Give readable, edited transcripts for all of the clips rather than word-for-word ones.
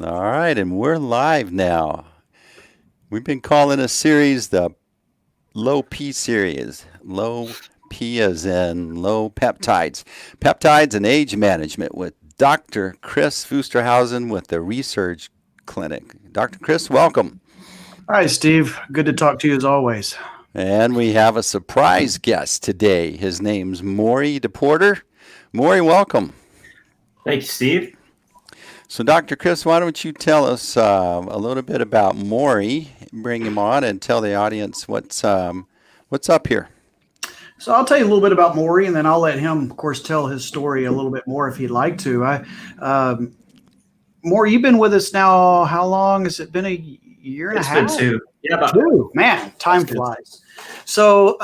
All right, and we're live now. We've been calling a series the Low P series. Low P as in low peptides. Peptides and age management with Dr. Kris Fusterhausen with the Resurge Clinic. Dr. Kris, welcome. Hi, Steve. Good to talk to you as always. And we have a surprise guest today. His name's Maury DePorter. Maury, welcome. Thank you, Steve. So, Dr. Kris, why don't you tell us a little bit about Maury, bring him on, and tell the audience what's up here. So I'll tell you a little bit about Maury, and then I'll let him, of course, tell his story a little bit more if he'd like to. Maury, you've been with us now. How long has it been? A year and a half? It's been two. Yeah, about two. Man, time flies. So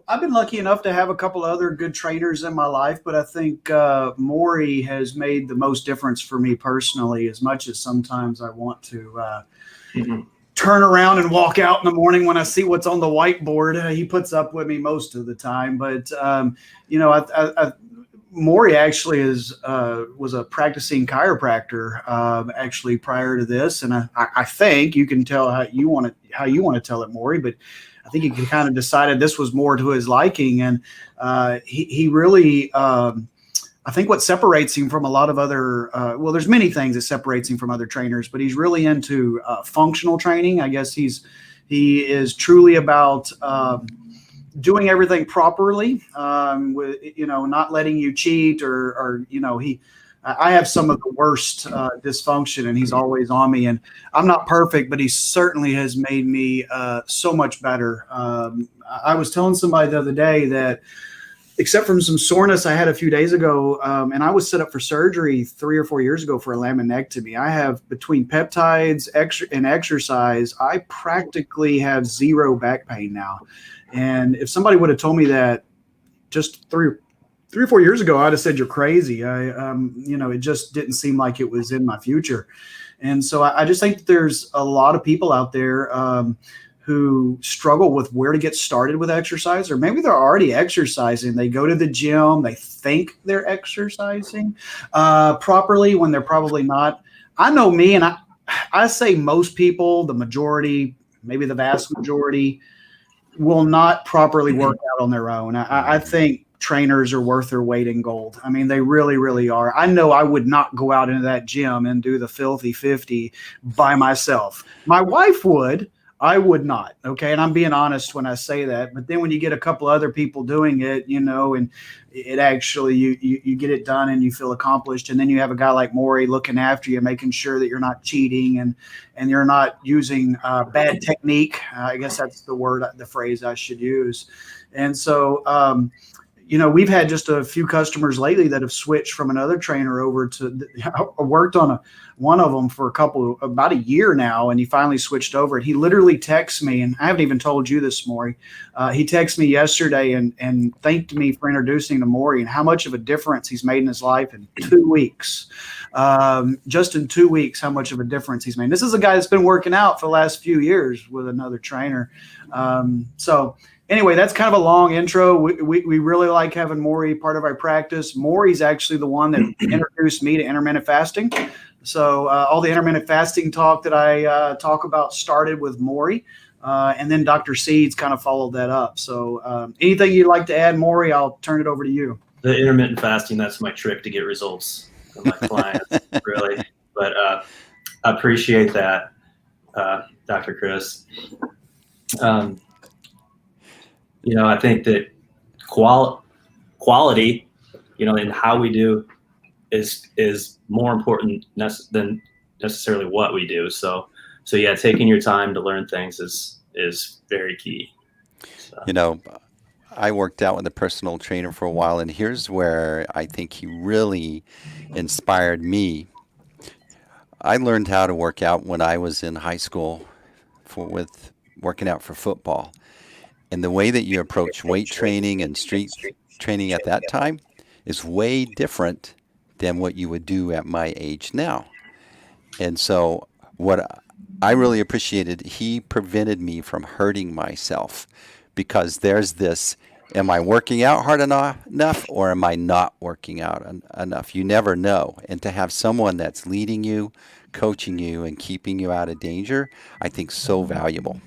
I've been lucky enough to have a couple other good trainers in my life, but I think Maury has made the most difference for me personally, as much as sometimes I want to turn around and walk out in the morning when I see what's on the whiteboard. He puts up with me most of the time, but Maury actually was a practicing chiropractor actually prior to this, and I think you can tell how you want to tell it, Maury, but I think he kind of decided this was more to his liking, and he really. I think what separates him from a lot of other, there's many things that separates him from other trainers, but he's really into functional training. I guess he is truly about doing everything properly, with not letting you cheat or I have some of the worst dysfunction, and he's always on me. And I'm not perfect, but he certainly has made me so much better. I was telling somebody the other day that, except from some soreness I had a few days ago, and I was set up for surgery 3 or 4 years ago for a laminectomy. I have, between peptides and exercise, I practically have zero back pain now. And if somebody would have told me that just three or 4 years ago, I'd have said, you're crazy. It just didn't seem like it was in my future. And so I just think there's a lot of people out there who struggle with where to get started with exercise, or maybe they're already exercising. They go to the gym, they think they're exercising properly when they're probably not. I know me, and I say most people, the majority, maybe the vast majority, will not properly work out on their own. I think trainers are worth their weight in gold. I mean, they really, really are. I know I would not go out into that gym and do the filthy 50 by myself. My wife would. I would not. Okay. And I'm being honest when I say that. But then when you get a couple other people doing it, and it actually, you get it done and you feel accomplished. And then you have a guy like Maury looking after you, making sure that you're not cheating and you're not using bad technique. I guess that's the phrase I should use. And so, we've had just a few customers lately that have switched from another trainer over to. I worked on one of them for about a year now, and he finally switched over. And he literally texts me, and I haven't even told you this, Maury. He texted me yesterday and thanked me for introducing to Maury and how much of a difference he's made in his life in 2 weeks. Just in 2 weeks, how much of a difference he's made. This is a guy that's been working out for the last few years with another trainer. So anyway, that's kind of a long intro. We really like having Maury part of our practice. Maury's actually the one that introduced me to intermittent fasting. So all the intermittent fasting talk that I talk about started with Maury, and then Dr. Seeds kind of followed that up. So anything you'd like to add, Maury, I'll turn it over to you. The intermittent fasting, that's my trick to get results from my clients, really. But I appreciate that, Dr. Kris. I think that quality, in how we do is more important than necessarily what we do. So yeah, taking your time to learn things is very key. So. I worked out with a personal trainer for a while, and here's where I think he really inspired me. I learned how to work out when I was in high school with working out for football. And the way that you approach weight training and street training at that time is way different than what you would do at my age now. And so what I really appreciated, he prevented me from hurting myself, because there's this Am I working out hard enough, or am I not working out enough? You never know. And to have someone that's leading you, coaching you, and keeping you out of danger, I think so valuable.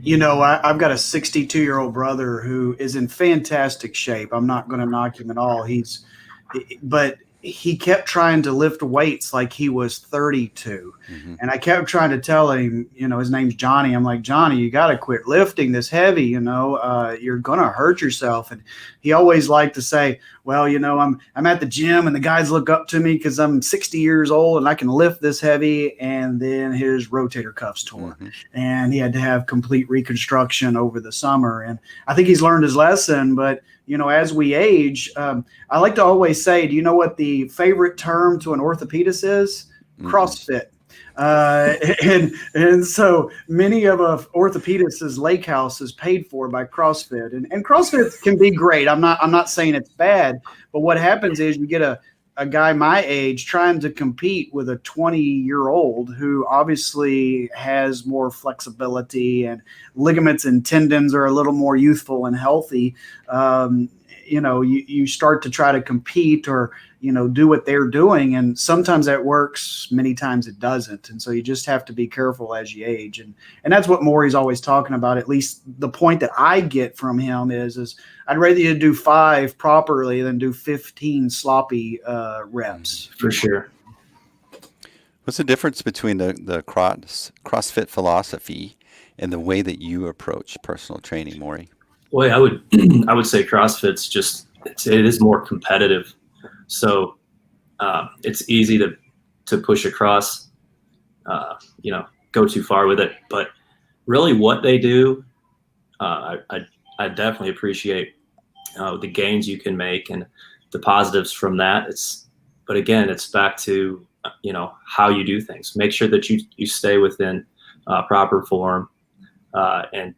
I've got a 62-year-old brother who is in fantastic shape. I'm not going to knock him at all. But he kept trying to lift weights like he was 32. Hmm. And I kept trying to tell him, his name's Johnny. I'm like, Johnny, you got to quit lifting this heavy. You're going to hurt yourself. And he always liked to say, well, I'm at the gym and the guys look up to me because I'm 60 years old and I can lift this heavy. And then his rotator cuffs tore, and he had to have complete reconstruction over the summer. And I think he's learned his lesson. But as we age, I like to always say, do you know what the favorite term to an orthopedist is? CrossFit. And so many of a orthopedist's lake house is paid for by CrossFit, and CrossFit can be great. I'm not saying it's bad, but what happens is you get a guy my age trying to compete with a 20-year-old who obviously has more flexibility, and ligaments and tendons are a little more youthful and healthy. You start to try to compete or do what they're doing, and sometimes that works, many times it doesn't. And so you just have to be careful as you age, and that's what Maury's always talking about. At least the point that I get from him is I'd rather you do 5 properly than do 15 sloppy reps. For sure. What's the difference between the CrossFit philosophy and the way that you approach personal training, Maury? Well, I would say CrossFit's it is more competitive. So it's easy to push across, go too far with it. But really what they do, I definitely appreciate the gains you can make and the positives from that. But again, it's back to, how you do things. Make sure that you stay within proper form, and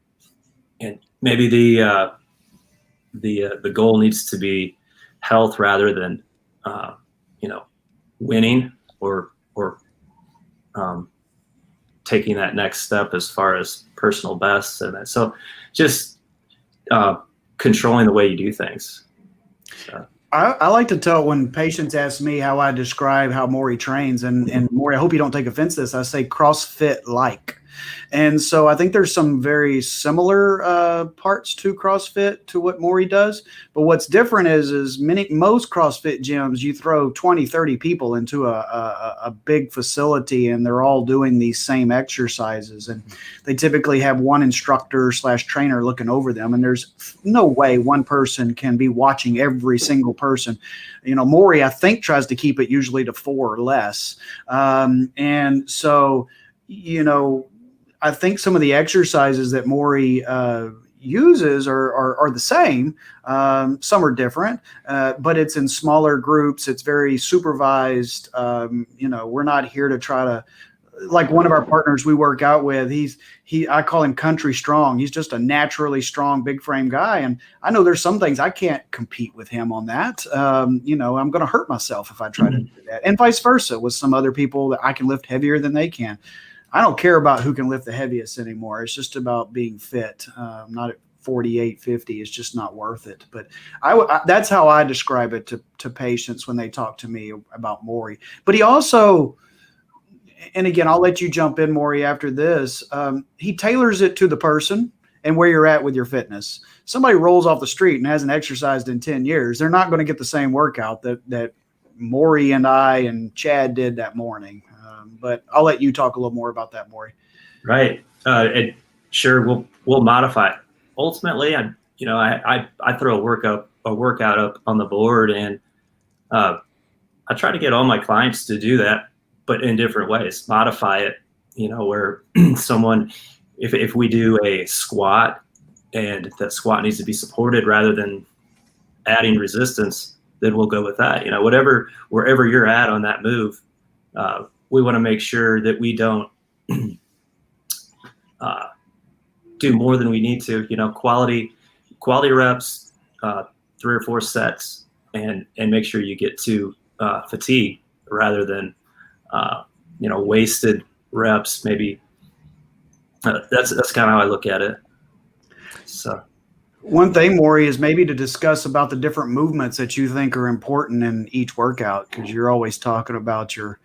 maybe the goal needs to be health rather than winning or taking that next step as far as personal bests. And so just controlling the way you do things. So. I like to tell when patients ask me how I describe how Maury trains, and Maury, I hope you don't take offense to this, I say CrossFit-like. And so I think there's some very similar parts to CrossFit to what Maury does. But what's different is most CrossFit gyms, you throw 20, 30 people into a big facility, and they're all doing these same exercises. And they typically have one instructor/trainer looking over them. And there's no way one person can be watching every single person. Maury, I think, tries to keep it usually to 4 or less. And so, I think some of the exercises that Maury uses are the same. Some are different, but it's in smaller groups. It's very supervised. We're not here to try to, like one of our partners we work out with, I call him country strong. He's just a naturally strong, big frame guy. And I know there's some things I can't compete with him on that. I'm going to hurt myself if I try to do that, and vice versa with some other people that I can lift heavier than they can. I don't care about who can lift the heaviest anymore. It's just about being fit. Not at 48, 50. It's just not worth it. But that's how I describe it to patients when they talk to me about Maury. But he also, and again, I'll let you jump in, Maury, after this. He tailors it to the person and where you're at with your fitness. Somebody rolls off the street and hasn't exercised in 10 years. They're not going to get the same workout that Maury and I and Chad did that morning. But I'll let you talk a little more about that, Maury. Right. Sure. We'll modify it. Ultimately, I throw a workout up on the board, and I try to get all my clients to do that, but in different ways. Modify it, where someone, if we do a squat and that squat needs to be supported rather than adding resistance, then we'll go with that. Wherever you're at on that move, we want to make sure that we don't do more than we need to. Quality reps, 3 or 4 sets, and make sure you get to fatigue rather than wasted reps. Maybe that's kind of how I look at it. So. One thing, Maury, is maybe to discuss about the different movements that you think are important in each workout, because you're always talking about your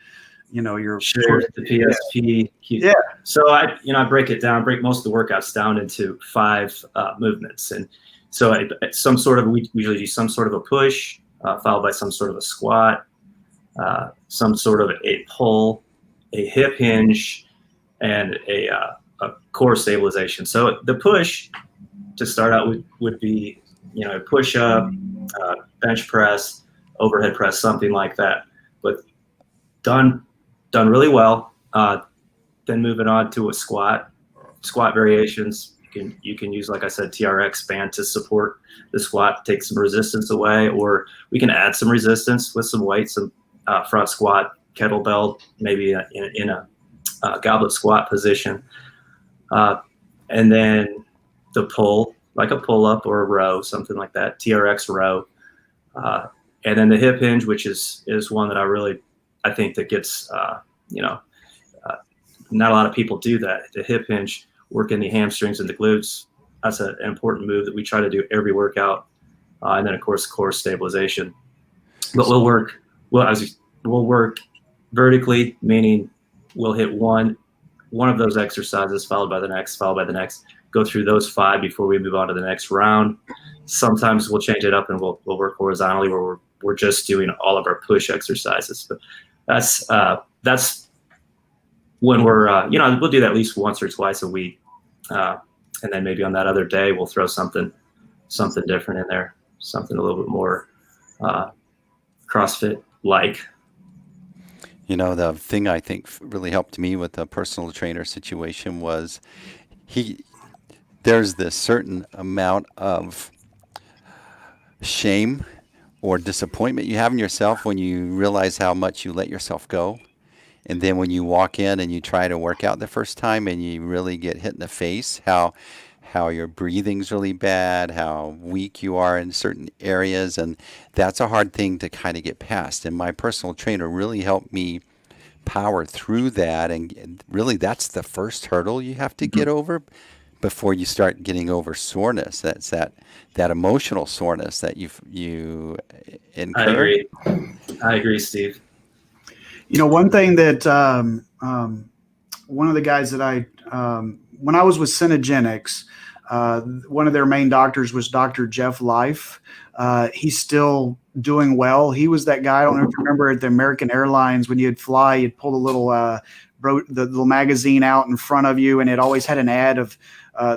Sure, the PSP. Yeah. So I break it down, break most of the workouts down into 5 movements. And so we usually do some sort of a push, followed by some sort of a squat, some sort of a pull, a hip hinge, and a core stabilization. So the push to start out would be, a push up, bench press, overhead press, something like that. But done really well. Then moving on to a squat variations. You can use, like I said, TRX band to support the squat, take some resistance away, or we can add some resistance with some weight, some front squat, kettlebell, maybe in a goblet squat position. And then the pull, like a pull up or a row, something like that, TRX row. And then the hip hinge, which is one that I think that gets, not a lot of people do that. The hip hinge, working the hamstrings and the glutes. That's an important move that we try to do every workout. And then of course, core stabilization. But we'll work vertically, meaning we'll hit one of those exercises followed by the next, go through those 5 before we move on to the next round. Sometimes we'll change it up and we'll work horizontally where we're just doing all of our push exercises. But that's when we're, we'll do that at least once or twice a week. And then maybe on that other day, we'll throw something different in there, something a little bit more CrossFit-like. The thing I think really helped me with the personal trainer situation was there's this certain amount of shame or disappointment you have in yourself when you realize how much you let yourself go. And then when you walk in and you try to work out the first time and you really get hit in the face, how your breathing's really bad, how weak you are in certain areas. And that's a hard thing to kind of get past. And my personal trainer really helped me power through that. And really, that's the first hurdle you have to get over before you start getting over soreness. That's that emotional soreness that you incur. I agree, Steve. One thing that one of the guys that when I was with Senescence, one of their main doctors was Dr. Jeff Life. He's still doing well. He was that guy, I don't know if you remember, at the American Airlines, when you'd fly, you'd pull the little magazine out in front of you, and it always had an ad of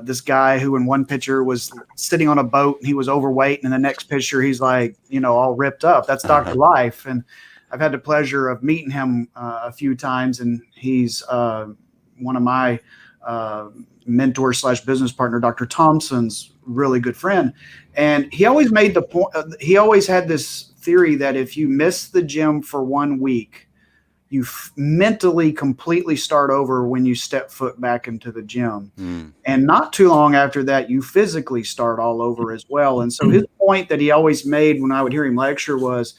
this guy who in one picture was sitting on a boat and he was overweight, and in the next picture he's like, all ripped up. That's Dr. Life. And I've had the pleasure of meeting him a few times, and he's one of my mentors / business partner, Dr. Thompson's really good friend. And he always made the point, he always had this theory that if you miss the gym for 1 week, you mentally completely start over when you step foot back into the gym. And not too long after that, you physically start all over as well. And so his point that he always made when I would hear him lecture was,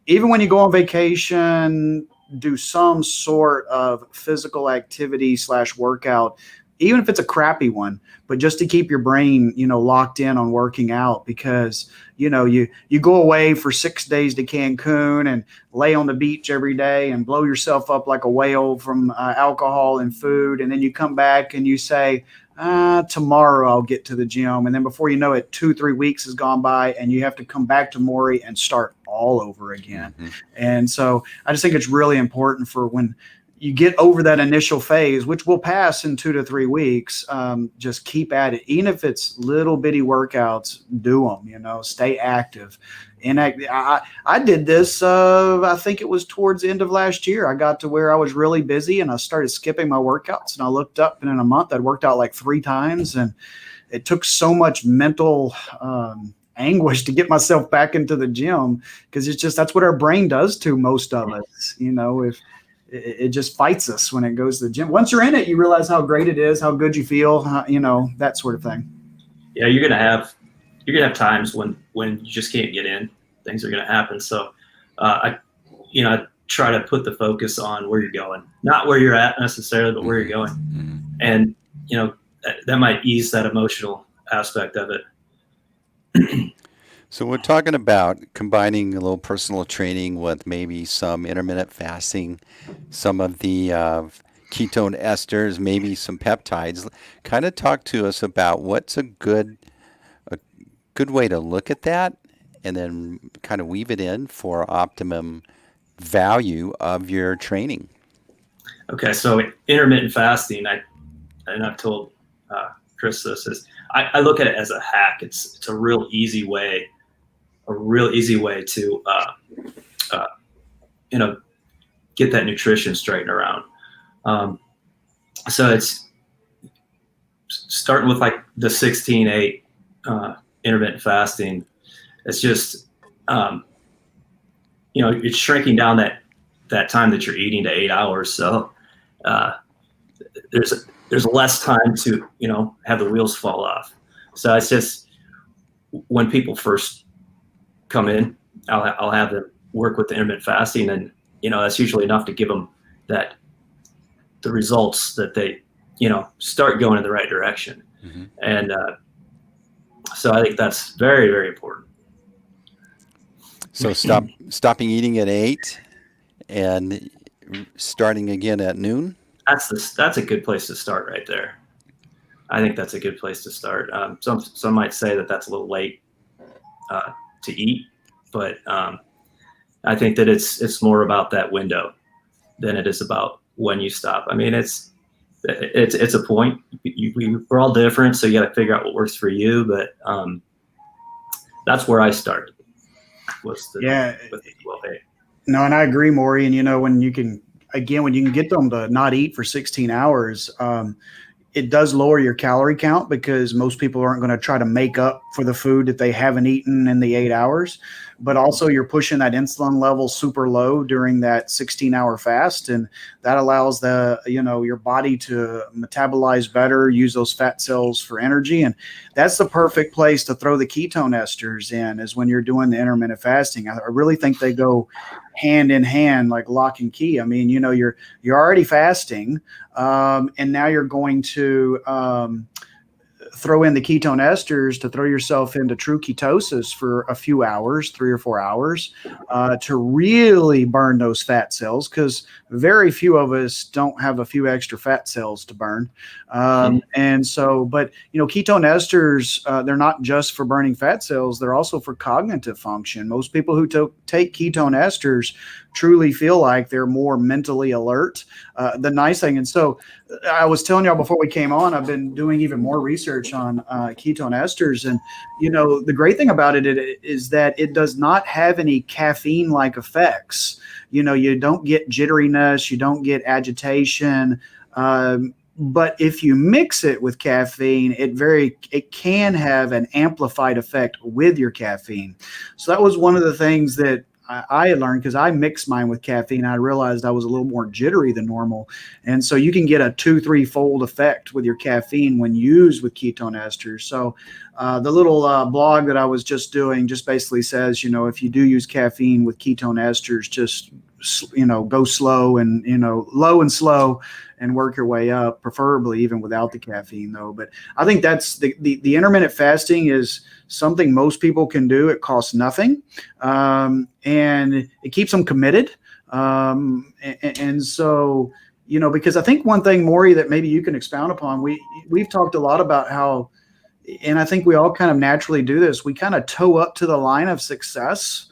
even when you go on vacation, do some sort of physical activity / workout, even if it's a crappy one, but just to keep your brain, locked in on working out, because, you go away for 6 days to Cancun and lay on the beach every day and blow yourself up like a whale from alcohol and food. And then you come back and you say, tomorrow I'll get to the gym. And then before you know it, 2-3 weeks has gone by and you have to come back to Maury and start all over again. And so I just think it's really important for when you get over that initial phase, which will pass in 2 to 3 weeks, just keep at it. Even if it's little bitty workouts, do them, stay active. And I did this, I think it was towards the end of last year. I got to where I was really busy and I started skipping my workouts, and I looked up and in a month I'd worked out like 3 times, and it took so much mental anguish to get myself back into the gym, because it's just, that's what our brain does to most of us. If it just fights us when it goes to the gym. Once you're in it, you realize how great it is, how good you feel, that sort of thing. Yeah, you're gonna have times when you just can't get in. Things are gonna happen. So, I try to put the focus on where you're going, not where you're at necessarily, but where you're going, and that might ease that emotional aspect of it. So we're talking about combining a little personal training with maybe some intermittent fasting, some of the ketone esters, maybe some peptides. Kind of talk to us about what's a good way to look at that, and then kind of weave it in for optimum value of your training. Okay, so intermittent fasting, I've told Kris this is I look at it as a hack. It's a real easy way to uh, you know get that nutrition straightened around. So it's starting with like the 16-8 intermittent fasting. It's just it's shrinking down that time that you're eating to 8 hours. So there's less time to have the wheels fall off. So it's just when people first come in, I'll have them work with the intermittent fasting, and that's usually enough to give them the results that they start going in the right direction. Mm-hmm. And so I think that's very, very important. So stopping eating at 8 and starting again at noon. That's a good place to start right there. I think that's a good place to start. Some might say that that's a little late to eat, but I think that it's more about that window than it is about when you stop. I mean, it's a point. We're all different, so you got to figure out what works for you. But that's where I started. With 12-8. No, and I agree, Maury. And when you can get them to not eat for 16 hours, it does lower your calorie count because most people aren't going to try to make up for the food that they haven't eaten in the 8 hours. But also you're pushing that insulin level super low during that 16-hour fast. And that allows your body to metabolize better, use those fat cells for energy. And that's the perfect place to throw the ketone esters in, is when you're doing the intermittent fasting. I really think they go hand in hand, like lock and key. I mean, you're already fasting, and now you're going to throw in the ketone esters to throw yourself into true ketosis for a few hours, 3 or 4 hours, to really burn those fat cells, because very few of us don't have a few extra fat cells to burn. And so, but ketone esters, they're not just for burning fat cells, they're also for cognitive function. Most people who take ketone esters truly feel like they're more mentally alert. The nice thing, and so I was telling y'all before we came on, I've been doing even more research on ketone esters, and the great thing about it is that it does not have any caffeine-like effects. You don't get jitteriness, you don't get agitation. But if you mix it with caffeine, it can have an amplified effect with your caffeine. So that was one of the things that I had learned, because I mixed mine with caffeine. I realized I was a little more jittery than normal. And so you can get a 2-3 fold effect with your caffeine when used with ketone esters. So the little blog that I was just doing just basically says, if you do use caffeine with ketone esters, just, go slow and, low and slow, and work your way up, preferably even without the caffeine though. But I think that's the intermittent fasting is something most people can do. It costs nothing. And it keeps them committed. And so, because I think one thing, Maury, that maybe you can expound upon, we've talked a lot about how, and I think we all kind of naturally do this, we kind of toe up to the line of success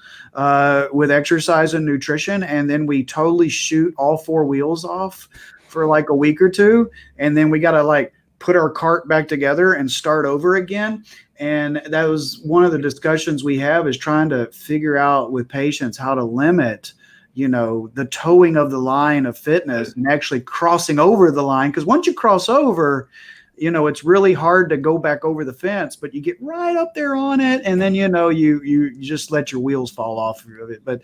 with exercise and nutrition, and then we totally shoot all 4 wheels off for like a week or two, and then we got to put our cart back together and start over again. And that was one of the discussions we have, is trying to figure out with patients how to limit the towing of the line of fitness and actually crossing over the line, because once you cross over, it's really hard to go back over the fence, but you get right up there on it, and then you just let your wheels fall off of it. But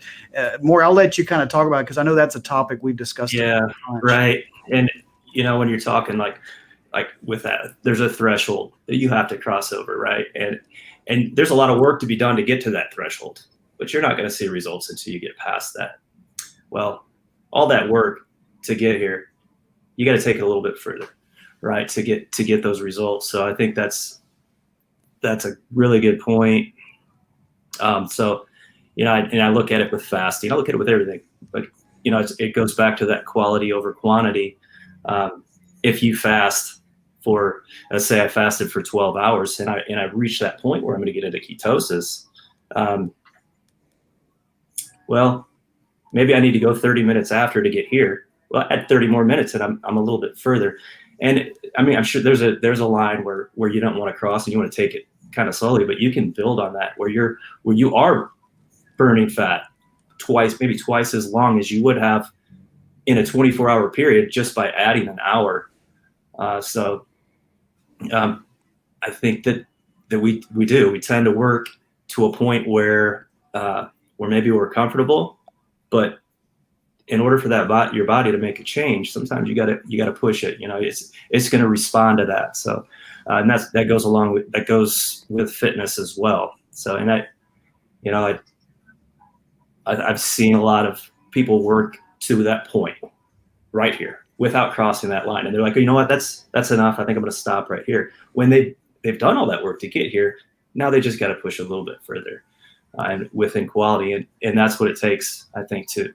more, I'll let you kind of talk about it, because I know that's a topic we've discussed. Yeah, right. And when you're talking like with that, there's a threshold that you have to cross over, right? And there's a lot of work to be done to get to that threshold, but you're not going to see results until you get past that. Well, all that work to get here, you got to take it a little bit further, right? To get those results. So I think that's that's a really good point. So, I look at it with fasting. I look at it with everything, but it goes back to that quality over quantity. If you fast for, let's say I fasted for 12 hours and I reach that point where I'm going to get into ketosis, well, maybe I need to go 30 minutes after to get here. Well, at 30 more minutes and I'm a little bit further. And I mean, I'm sure there's a line where you don't want to cross and you want to take it kind of slowly, but you can build on that where you are burning fat maybe twice as long as you would have in a 24-hour period just by adding an hour. So I think that we tend to work to a point where maybe we're comfortable, but in order for your body to make a change, sometimes you gotta push it. It's going to respond to that. So, and that goes with fitness as well. So, and I've seen a lot of people work to that point right here without crossing that line, and they're like, you know what, that's enough. I think I'm going to stop right here. When they've done all that work to get here, now they just got to push a little bit further, and within quality, and that's what it takes, I think, to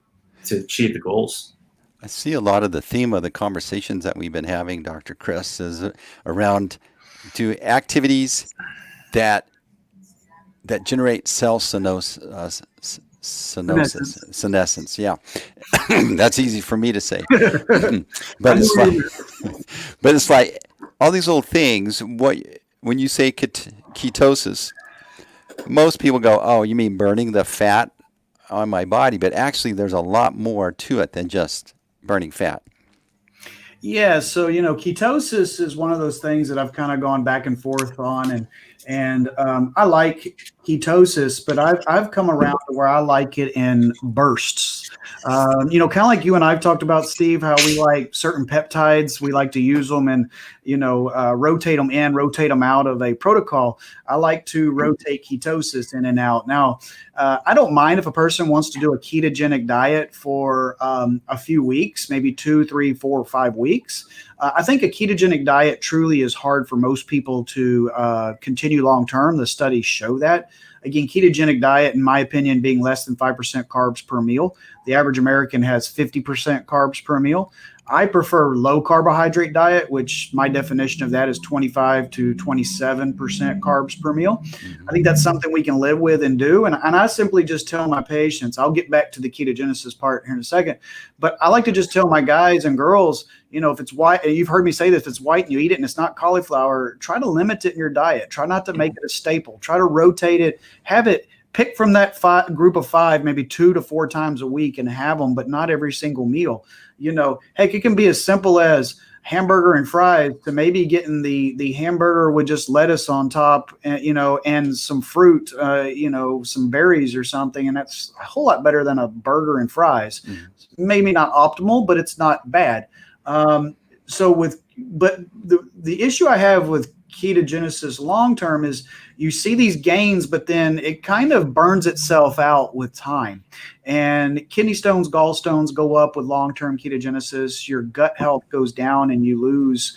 achieve the goals. I see a lot of the theme of the conversations that we've been having, Dr. Kris, is around activities that generate cell senescence. Yeah, that's easy for me to say. But it's like all these little things. When you say ketosis, most people go, "Oh, you mean burning the fat on my body?" But actually, there's a lot more to it than just burning fat. Yeah, so ketosis is one of those things that I've kind of gone back and forth on, and I like ketosis, but I've come around to where I like it in bursts. Kind of like you and I've talked about, Steve, how we like certain peptides, we like to use them and rotate them in, rotate them out of a protocol. I like to rotate ketosis in and out. Now, I don't mind if a person wants to do a ketogenic diet for a few weeks, maybe 2, 3, 4, 5 weeks. I think a ketogenic diet truly is hard for most people to continue long term. The studies show that. Again, ketogenic diet, in my opinion, being less than 5% carbs per meal. The average American has 50% carbs per meal. I prefer low carbohydrate diet, which my definition of that is 25 to 27% carbs per meal. I think that's something we can live with and do. And I simply just tell my patients, I'll get back to the ketogenesis part here in a second, but I like to just tell my guys and girls, if it's white, you've heard me say this, if it's white and you eat it and it's not cauliflower, try to limit it in your diet. Try not to make it a staple. Try to rotate it, have it. Pick from that group of 5, maybe 2 to 4 times a week and have them, but not every single meal. Heck, it can be as simple as hamburger and fries to maybe getting the hamburger with just lettuce on top, and some fruit, some berries or something. And that's a whole lot better than a burger and fries. Maybe not optimal, but it's not bad. But the issue I have with ketogenesis long term is you see these gains, but then it kind of burns itself out with time. And kidney stones, gallstones go up with long-term ketogenesis. Your gut health goes down and you lose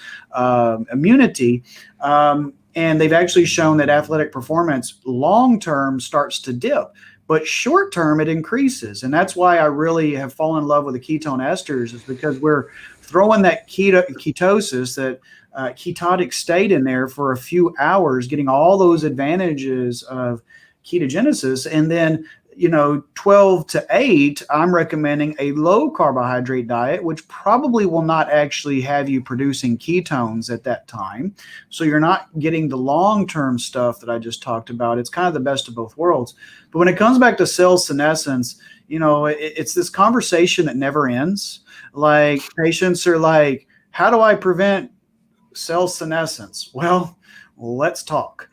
immunity. And they've actually shown that athletic performance long-term starts to dip, but short-term it increases. And that's why I really have fallen in love with the ketone esters, is because we're throwing that ketosis, that ketotic state in there for a few hours, getting all those advantages of ketogenesis. And then, 12 to 8, I'm recommending a low carbohydrate diet, which probably will not actually have you producing ketones at that time. So you're not getting the long-term stuff that I just talked about. It's kind of the best of both worlds. But when it comes back to cell senescence, it's this conversation that never ends. Like, patients are like, how do I prevent cell senescence? Well, let's talk.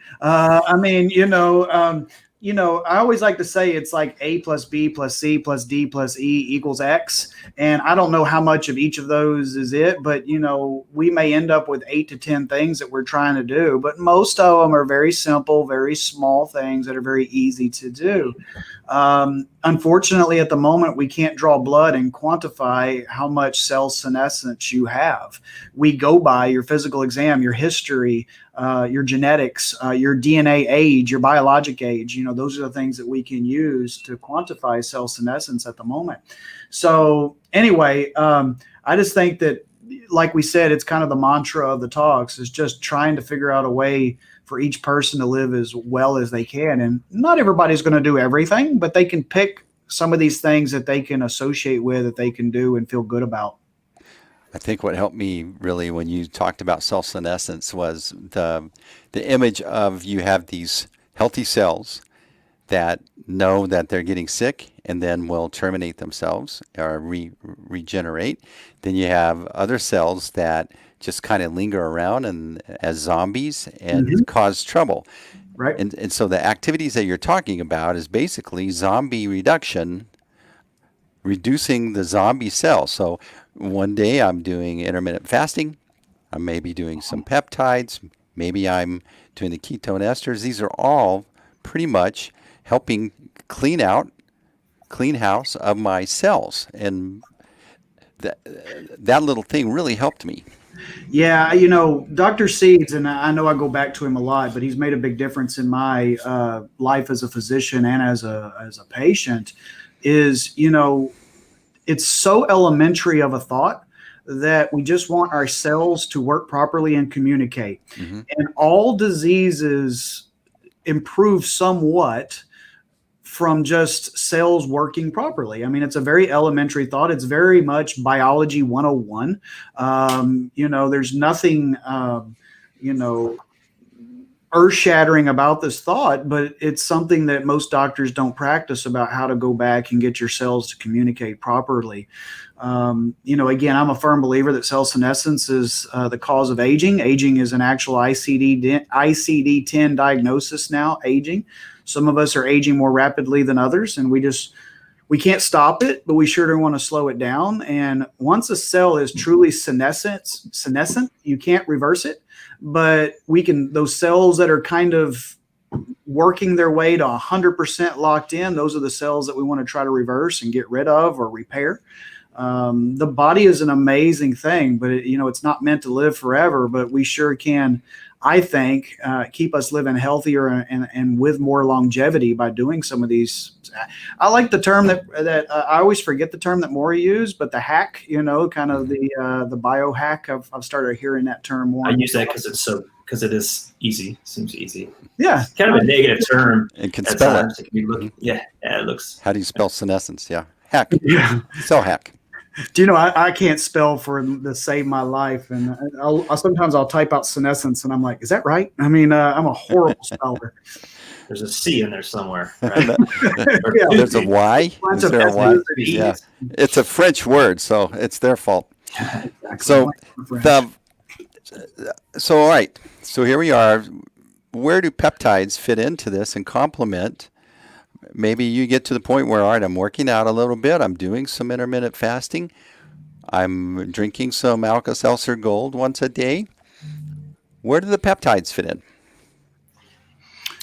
I always like to say it's like A plus B plus C plus D plus E equals X. And I don't know how much of each of those is it, but, we may end up with 8 to 10 things that we're trying to do. But most of them are very simple, very small things that are very easy to do. Unfortunately, at the moment, we can't draw blood and quantify how much cell senescence you have. We go by your physical exam, your history, your genetics, your DNA age, your biologic age. Those are the things that we can use to quantify cell senescence at the moment. So anyway, I just think that, like we said, it's kind of the mantra of the talks, is just trying to figure out a way for each person to live as well as they can. And not everybody's going to do everything, but they can pick some of these things that they can associate with, that they can do and feel good about. I think what helped me really when you talked about self-senescence was the image of you have these healthy cells that know that they're getting sick and then will terminate themselves or regenerate. Then you have other cells that just kind of linger around and as zombies and cause trouble. Right. And so the activities that you're talking about is basically zombie reduction, reducing the zombie cells. So one day I'm doing intermittent fasting. I may be doing some peptides. Maybe I'm doing the ketone esters. These are all pretty much helping clean house of my cells. And that little thing really helped me. Yeah, Dr. Seeds, and I know I go back to him a lot, but he's made a big difference in my life as a physician and as a patient, is, it's so elementary of a thought that we just want our cells to work properly and communicate. And all diseases improve somewhat from just cells working properly. I mean, it's a very elementary thought. It's very much biology 101. There's nothing, earth-shattering about this thought, but it's something that most doctors don't practice, about how to go back and get your cells to communicate properly. Again, I'm a firm believer that cell senescence is the cause of aging. Aging is an actual ICD-10 diagnosis now, aging. Some of us are aging more rapidly than others, and we can't stop it, but we sure do want to slow it down. And once a cell is truly senescent, you can't reverse it. But those cells that are kind of working their way to 100% locked in, those are the cells that we want to try to reverse and get rid of or repair. The body is an amazing thing, but it's not meant to live forever, but we sure can, I think, keep us living healthier and with more longevity by doing some of these. I like the term that I always forget the term that Maury used, but the hack, kind of the biohack. I've started hearing that term more. I use that because it is easy. Seems easy. Yeah, it's kind of a negative term. And can spell it. It can be it looks. How do you spell senescence? Yeah, hack. Yeah. Cell hack. Do you know, I can't spell to save my life, and sometimes I'll type out senescence, and I'm like, is that right? I mean, I'm a horrible speller. There's a C in there somewhere. Right? Yeah. There's a Y. Is there a Y? E. Yeah, it's a French word, so it's their fault. Exactly. So all right. So here we are. Where do peptides fit into this and complement? Maybe you get to the point where, all right, I'm working out a little bit. I'm doing some intermittent fasting. I'm drinking some Alka-Seltzer Gold once a day. Where do the peptides fit in?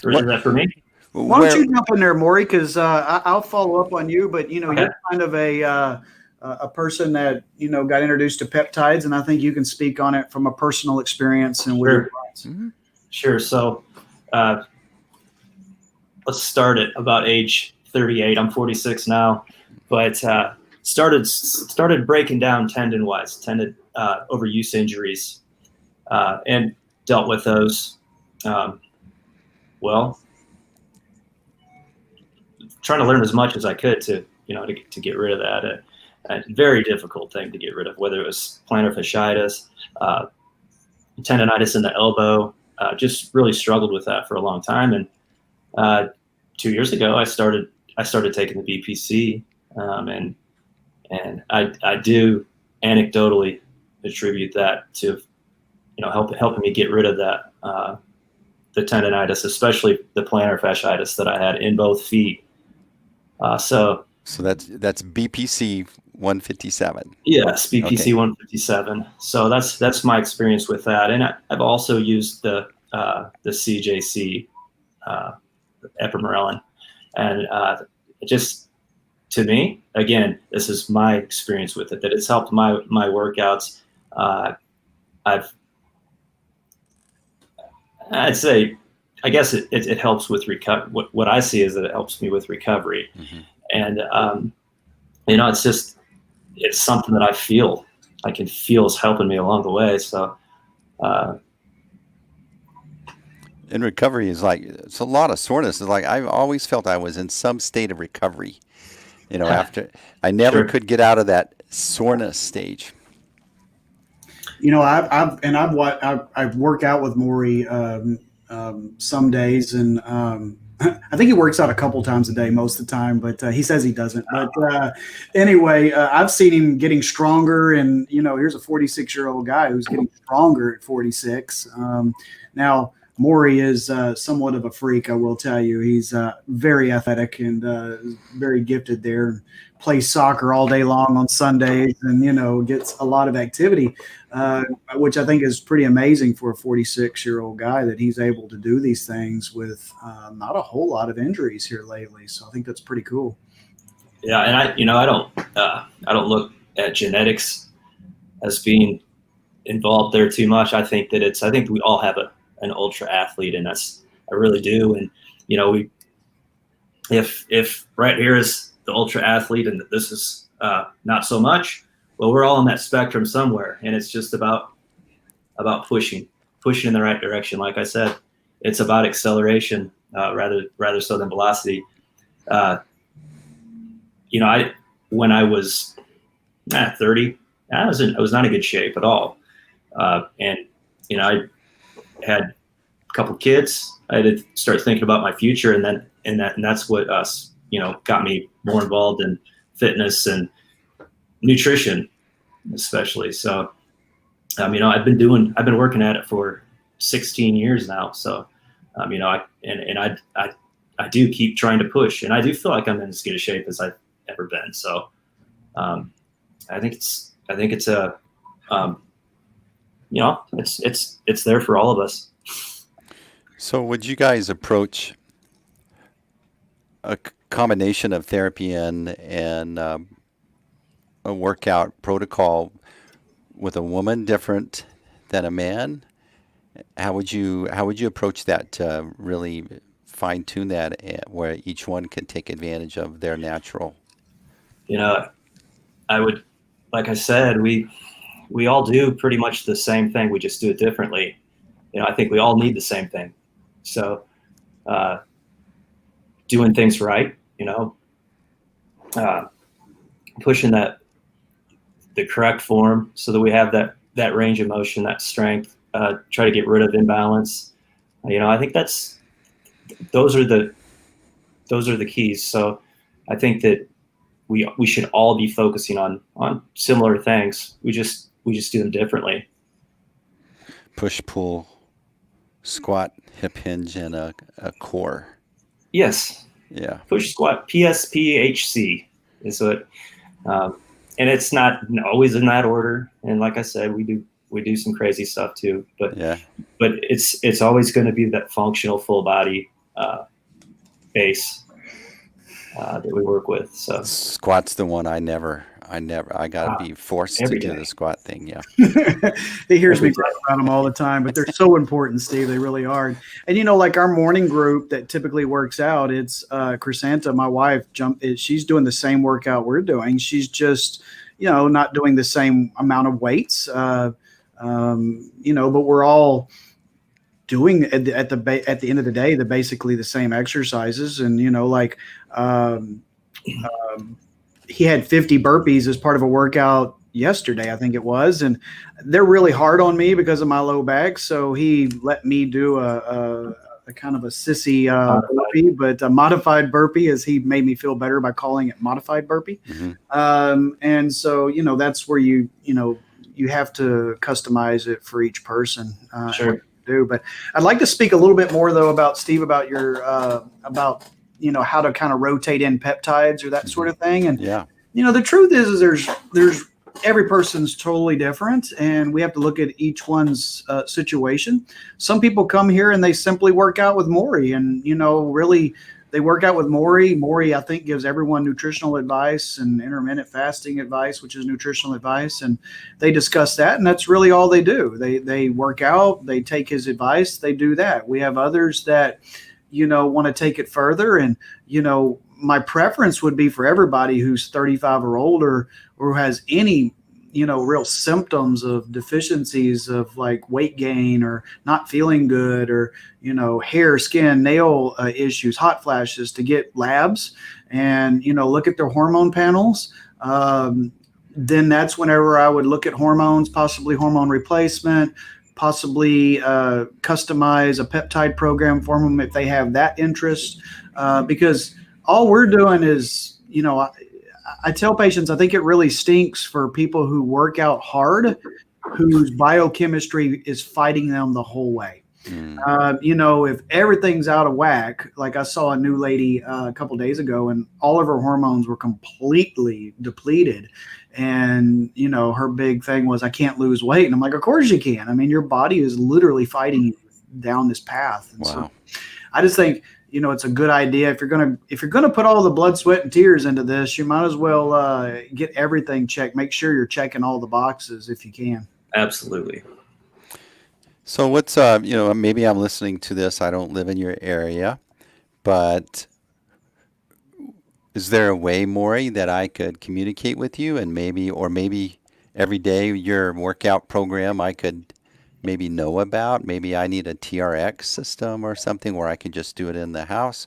Or is that for me? Why don't you jump in there, Maury? Because I'll follow up on you. But okay. You're kind of a person that got introduced to peptides, and I think you can speak on it from a personal experience and with your clients. Mm-hmm. Sure. So. Let's start at about age 38. I'm 46 now, but started breaking down tendon overuse injuries, and dealt with those. Trying to learn as much as I could to get rid of that. A very difficult thing to get rid of, whether it was plantar fasciitis, tendonitis in the elbow. Just really struggled with that for a long time, and 2 years ago, I started taking the BPC, and I do anecdotally attribute that to helping me get rid of that the tendonitis, especially the plantar fasciitis that I had in both feet. So that's BPC 157. yes, BPC Okay. 157. So that's my experience with that, and I've also used the CJC epimurelin, and just to me, again, this is my experience with it, that it's helped my workouts. I'd say, I guess it helps with recovery. What I see is that it helps me with recovery, and it's something that I can feel is helping me along the way. So. And recovery is like, it's a lot of soreness. It's like I've always felt I was in some state of recovery. After I never could get out of that soreness stage. I've worked out with Maury some days, and I think he works out a couple times a day most of the time, but he says he doesn't. But anyway, I've seen him getting stronger, and here's a 46-year-old guy who's getting stronger at 46. Now, Maury is somewhat of a freak, I will tell you. He's very athletic and very gifted there. Plays soccer all day long on Sundays, and gets a lot of activity, which I think is pretty amazing for a 46-year-old guy, that he's able to do these things with not a whole lot of injuries here lately. So I think that's pretty cool. Yeah, and I don't look at genetics as being involved there too much. I think we all have an ultra athlete in us. I really do. And if right here is the ultra athlete and this is not so much, well, we're all in that spectrum somewhere, and it's just about pushing in the right direction. Like I said, it's about acceleration rather so than velocity. When I was 30, I was not in good shape at all, and I had a couple kids. I had to start thinking about my future, and that's what got me more involved in fitness and nutrition, especially. So, I've been working at it for 16 years now. So, I do keep trying to push, and I do feel like I'm in as good a shape as I've ever been. So, I think it's it's there for all of us. So would you guys approach a combination of therapy and a workout protocol with a woman different than a man? How would you approach that to really fine tune that, where each one can take advantage of their natural? I would, like I said, we all do pretty much the same thing. We just do it differently. I think we all need the same thing. So, doing things right, pushing the correct form so that we have that range of motion, that strength, try to get rid of imbalance. I think those are the keys. So I think that we should all be focusing on similar things. We just do them differently. Push, pull, squat, hip hinge, and a core. Yes. Yeah. Push, squat, PSPHC is what, and it's not always in that order. And like I said, we do some crazy stuff too. But yeah. But it's always going to be that functional full body base that we work with. So squat's the one I gotta be forced to do the squat thing. Yeah. He hears me talk about them all the time, but they're so important, Steve. They really are. And like our morning group that typically works out, it's Crisanta, my wife, she's doing the same workout we're doing. She's just, not doing the same amount of weights, but we're all doing at the end of the day, basically the same exercises. And, he had 50 burpees as part of a workout yesterday, I think it was. And they're really hard on me because of my low back. So he let me do a kind of a sissy burpee, but a modified burpee, as he made me feel better by calling it modified burpee. Mm-hmm. And so, that's where you have to customize it for each person. Sure. do. But I'd like to speak a little bit more though about Steve, about your, about, how to kind of rotate in peptides or that sort of thing. And, Yeah. the truth is there's every person's totally different, and we have to look at each one's situation. Some people come here and they simply work out with Maury, and really they work out with Maury. Maury, I think, gives everyone nutritional advice and intermittent fasting advice, which is nutritional advice, and they discuss that, and that's really all they do. They work out, they take his advice, they do that. We have others that want to take it further, and my preference would be for everybody who's 35 or older or has any, real symptoms of deficiencies of like weight gain or not feeling good or, hair, skin, nail issues, hot flashes, to get labs and, look at their hormone panels. Then that's whenever I would look at hormones, possibly hormone replacement, possibly customize a peptide program for them if they have that interest, because all we're doing is, I tell patients, I think it really stinks for people who work out hard, whose biochemistry is fighting them the whole way. If everything's out of whack, like I saw a new lady a couple days ago, and all of her hormones were completely depleted. And, her big thing was, I can't lose weight. And I'm like, of course you can. I mean, your body is literally fighting you down this path. And so I just think, it's a good idea. If you're gonna put all the blood, sweat, and tears into this, you might as well get everything checked. Make sure you're checking all the boxes if you can. Absolutely. So what's maybe I'm listening to this. I don't live in your area, but is there a way, Maury, that I could communicate with you, and maybe every day your workout program I could maybe know about? Maybe I need a TRX system or something where I can just do it in the house.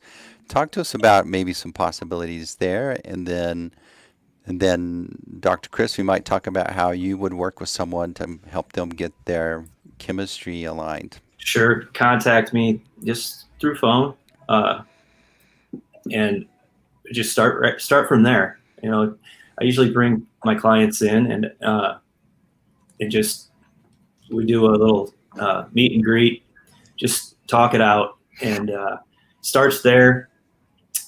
Talk to us about maybe some possibilities there, and then Dr. Kris, we might talk about how you would work with someone to help them get their chemistry aligned. Sure. Contact me just through phone, and just start from there. I usually bring my clients in, and just we do a little meet and greet, just talk it out, and starts there,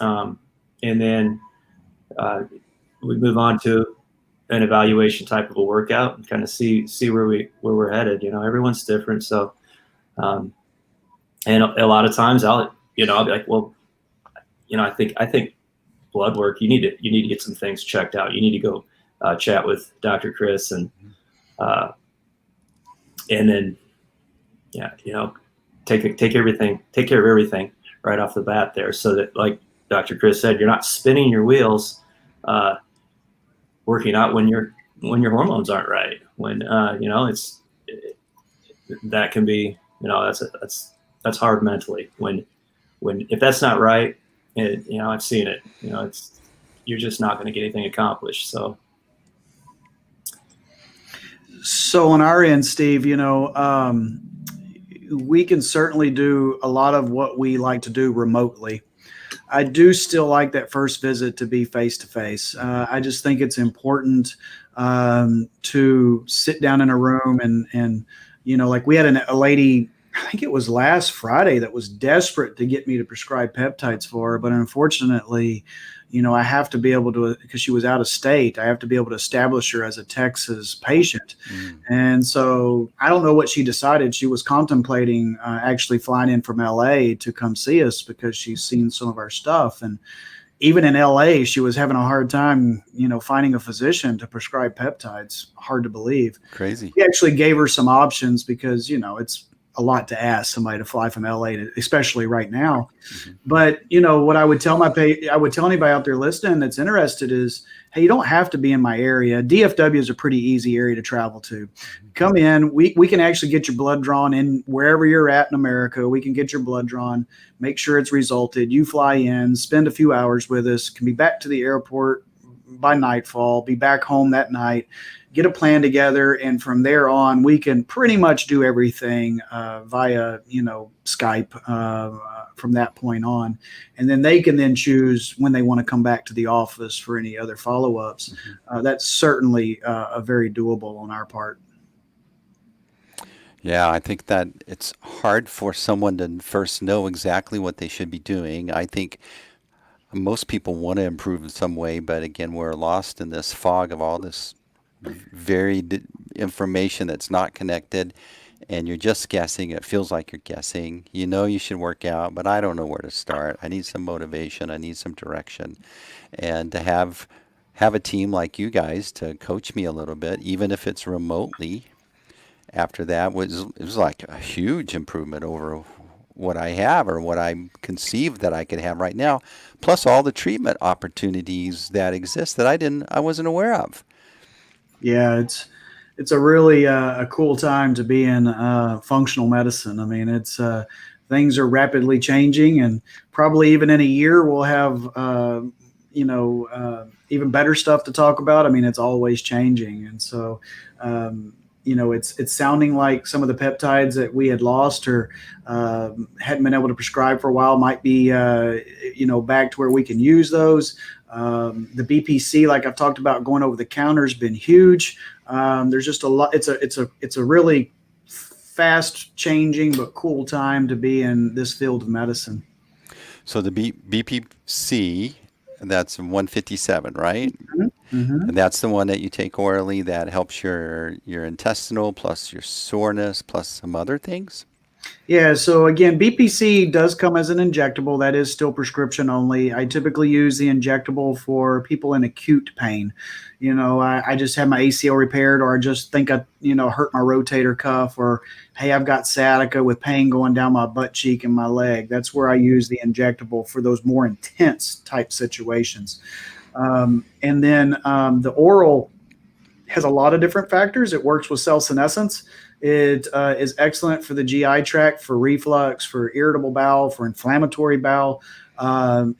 and then we move on to an evaluation type of a workout and kind of see where we're headed. Everyone's different, so and a lot of times I'll be like, well, I think blood work, you need to get some things checked out. You need to go chat with Dr. Kris, and then take care of everything right off the bat there, so that, like Dr. Kris said, you're not spinning your wheels working out when your hormones aren't right. When that can be, that's hard mentally. When if that's not right, I've seen it. You're just not going to get anything accomplished. So on our end, Steve, we can certainly do a lot of what we like to do remotely. I do still like that first visit to be face-to-face. I just think it's important to sit down in a room and like we had a lady, I think it was last Friday, that was desperate to get me to prescribe peptides for her. But unfortunately, I have to be able to, because she was out of state, I have to be able to establish her as a Texas patient. And so I don't know what she decided. She was contemplating actually flying in from LA to come see us because she's seen some of our stuff. And even in LA, she was having a hard time, finding a physician to prescribe peptides. Hard to believe. Crazy. We actually gave her some options because, it's a lot to ask somebody to fly from LA to, especially right now. But, what I would tell I would tell anybody out there listening that's interested is, hey, you don't have to be in my area. DFW is a pretty easy area to travel to. Come in, we can actually get your blood drawn in wherever you're at in America. We can get your blood drawn, make sure it's resulted. You fly in, spend a few hours with us, can be back to the airport by nightfall, be back home that night, get a plan together, and from there on, we can pretty much do everything via, Skype from that point on. And then they can then choose when they want to come back to the office for any other follow-ups. That's certainly a very doable on our part. Yeah, I think that it's hard for someone to first know exactly what they should be doing. I think most people want to improve in some way, but again, we're lost in this fog of all this varied information that's not connected, and you're just guessing. It feels like you're guessing. You know you should work out, but I don't know where to start. I need some motivation. I need some direction, and to have a team like you guys to coach me a little bit, even if it's remotely. After that was it was like a huge improvement over what I have or what I conceived that I could have right now, plus all the treatment opportunities that exist that I wasn't aware of. Yeah, it's a really a cool time to be in functional medicine. I mean, it's things are rapidly changing, and probably even in a year we'll have even better stuff to talk about. I mean, it's always changing, and so it's sounding like some of the peptides that we had lost or hadn't been able to prescribe for a while might be back to where we can use those. The BPC, like I've talked about, going over the counter has been huge. There's just a lot. It's a really fast changing but cool time to be in this field of medicine. So the BPC, that's 157, right? Mm-hmm. And that's the one that you take orally that helps your intestinal plus your soreness plus some other things. Yeah, so again, BPC does come as an injectable. That is still prescription only. I typically use the injectable for people in acute pain. I just had my ACL repaired, or I just think I, hurt my rotator cuff, or hey, I've got sciatica with pain going down my butt cheek and my leg. That's where I use the injectable for those more intense type situations. And then the oral has a lot of different factors. It works with cell senescence. It is excellent for the GI tract, for reflux, for irritable bowel, for inflammatory bowel.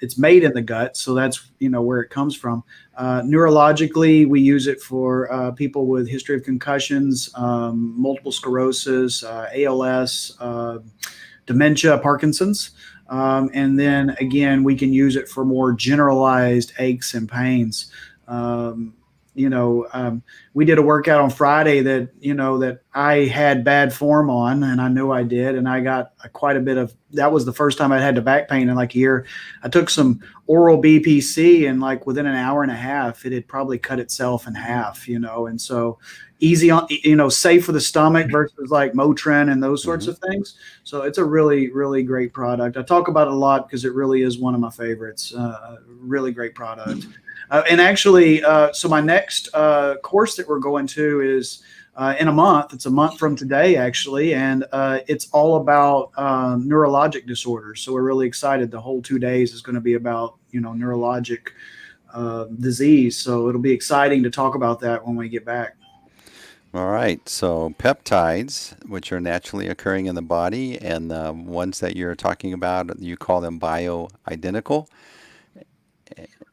It's made in the gut, so that's where it comes from. Neurologically, we use it for people with history of concussions, multiple sclerosis, ALS, dementia, Parkinson's. And then again, we can use it for more generalized aches and pains. We did a workout on Friday that I had bad form on, and I knew I did, and I got quite a bit of. That was the first time I'd had the back pain in like a year. I took some oral BPC, and like within an hour and a half, it had probably cut itself in half. And so easy on, safe for the stomach versus like Motrin and those sorts of things. So it's a really, really great product. I talk about it a lot because it really is one of my favorites. Really great product. And actually, so my next course that we're going to is in a month. It's a month from today, actually, and it's all about neurologic disorders. So we're really excited. The whole 2 days is going to be about neurologic disease. So it'll be exciting to talk about that when we get back. All right. So peptides, which are naturally occurring in the body, and the ones that you're talking about, you call them bioidentical.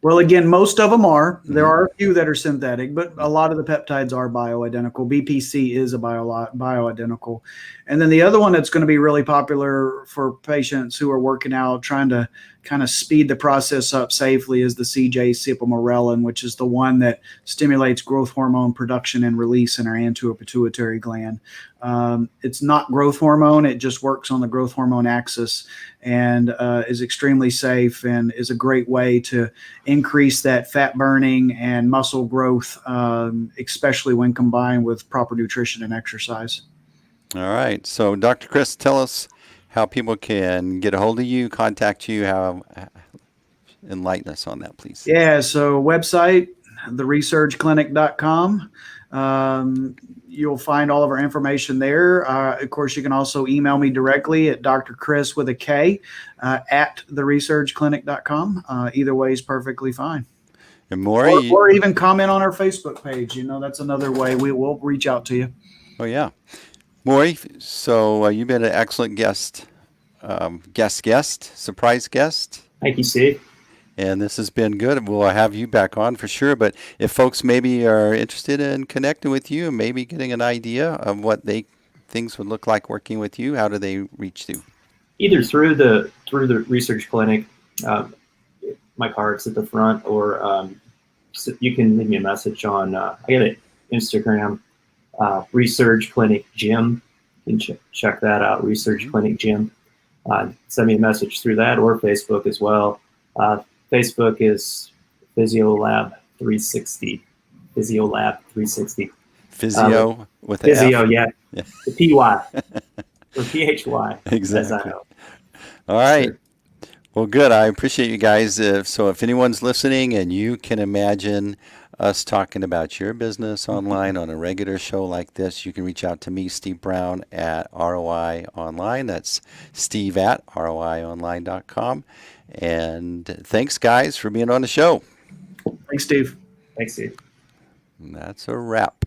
Well, again, most of them are. There are a few that are synthetic, but a lot of the peptides are bioidentical. BPC is a bioidentical. And then the other one that's going to be really popular for patients who are working out, trying to kind of speed the process up safely, is the CJ-cypomorelin, which is the one that stimulates growth hormone production and release in our anterior pituitary gland. It's not growth hormone. It just works on the growth hormone axis and is extremely safe and is a great way to increase that fat burning and muscle growth, especially when combined with proper nutrition and exercise. All right. So, Dr. Kris, tell us how people can get a hold of you, contact you, enlighten us on that, please. Yeah, so website, theresurgeclinic.com. You'll find all of our information there. Of course, you can also email me directly at Dr. Kris with a K at theresurgeclinic.com. Either way is perfectly fine. And Maury, or even comment on our Facebook page. That's another way we will reach out to you. Oh, yeah. Maury, so you've been an excellent guest, surprise guest. Thank you, Steve. And this has been good. We'll have you back on for sure. But if folks maybe are interested in connecting with you and maybe getting an idea of what things would look like working with you, how do they reach you? Either through the Resurge Clinic, my card's at the front, or so you can leave me a message on. I got an Instagram, Resurge Clinic Gym, You can check that out, Resurge Mhm. Clinic Gym. Send me a message through that or Facebook as well. Facebook is Physiolab 360. Physiolab 360. Physio with the Physio, F. yeah. Yeah, The PY or PHY, as I exactly. know. All right. Sure. Well, good. I appreciate you guys. So, if anyone's listening and you can imagine us talking about your business online on a regular show like this, you can reach out to me, Steve Brown, at ROI Online. That's Steve at ROIonline.com. And thanks, guys, for being on the show. Thanks, Steve. Thanks, Steve. And that's a wrap.